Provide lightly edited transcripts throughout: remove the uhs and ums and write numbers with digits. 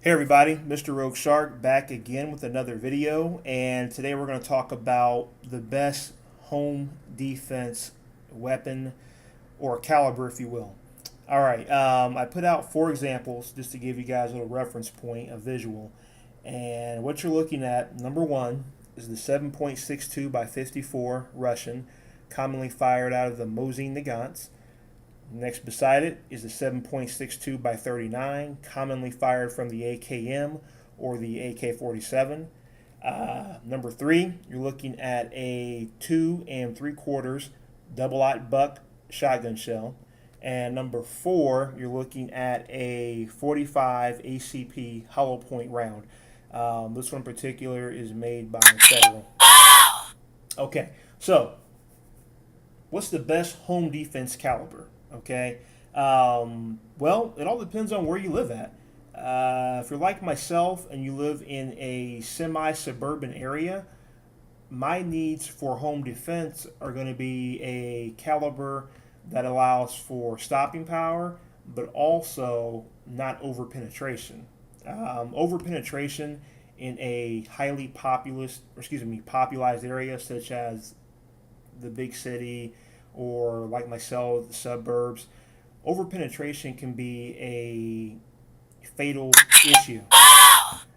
Hey everybody, Mr. Rogue Shark back again with another video, and today we're going to talk about the best home defense weapon or caliber, if you will. All right, I put out 4 examples just to give you guys a little reference point, a visual. And what you're looking at, number one, is the 7.62 by 54 Russian, commonly fired out of the Mosin Nagants. Next beside it is the 7.62 by 39, commonly fired from the AKM or the AK-47. Number three, you're looking at a 2 3/4 double-aught buck shotgun shell. And number four, you're looking at a 45 ACP hollow point round. This one in particular is made by Federal. Okay, so what's the best home defense caliber? Okay, well, it all depends on where you live at. If you're like myself and you live in a semi-suburban area, my needs for home defense are going to be a caliber that allows for stopping power, but also not over penetration. Over penetration in a highly popularized area such as the big city, or like myself, the suburbs, overpenetration can be a fatal issue.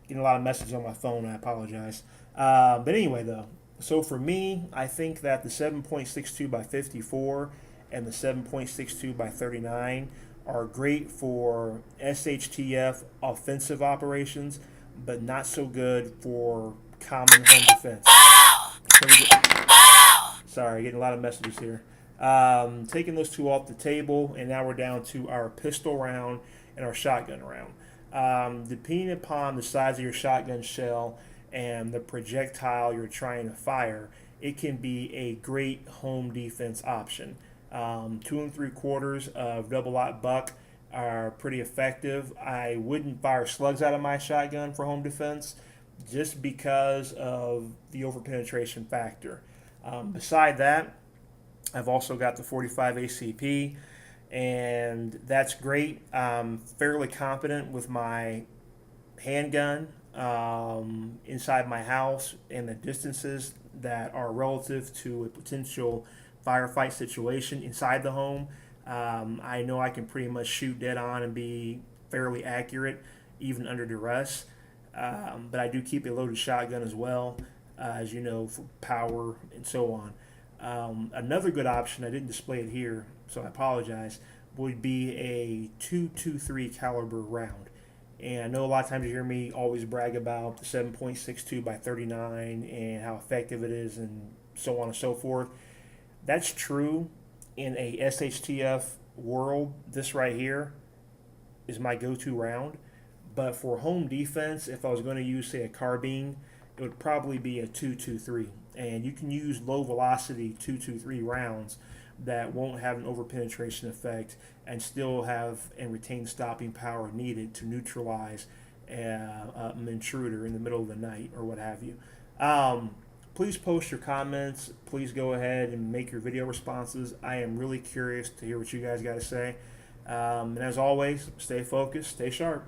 Getting a lot of messages on my phone, I apologize. But anyway, though, so for me, I think that the 7.62 by 54 and the 7.62 by 39 are great for SHTF offensive operations, but not so good for common home defense. Sorry, getting a lot of messages here. Taking those two off the table, and now we're down to our pistol round and our shotgun round. Depending upon the size of your shotgun shell and the projectile you're trying to fire, it can be a great home defense option. 2 3/4 of double-aught buck are pretty effective. I wouldn't fire slugs out of my shotgun for home defense just because of the overpenetration factor. Beside that, I've also got the 45 ACP, and that's great. I'm fairly confident with my handgun inside my house and the distances that are relative to a potential firefight situation inside the home. I know I can pretty much shoot dead on and be fairly accurate even under duress. But I do keep a loaded shotgun as well, as you know, for power and so on. Another good option, I didn't display it here, so I apologize, would be a 223 caliber round. And I know a lot of times you hear me always brag about the 7.62 by 39 and how effective it is and so on and so forth. That's true in a SHTF world. This right here is my go-to round. But for home defense, if I was going to use, say, a carbine, it would probably be a 223. And you can use low velocity 223 rounds that won't have an overpenetration effect and still have and retain stopping power needed to neutralize an intruder in the middle of the night or what have you. Please post your comments. Please go ahead and make your video responses. I am really curious to hear what you guys got to say. And as always, stay focused, stay sharp.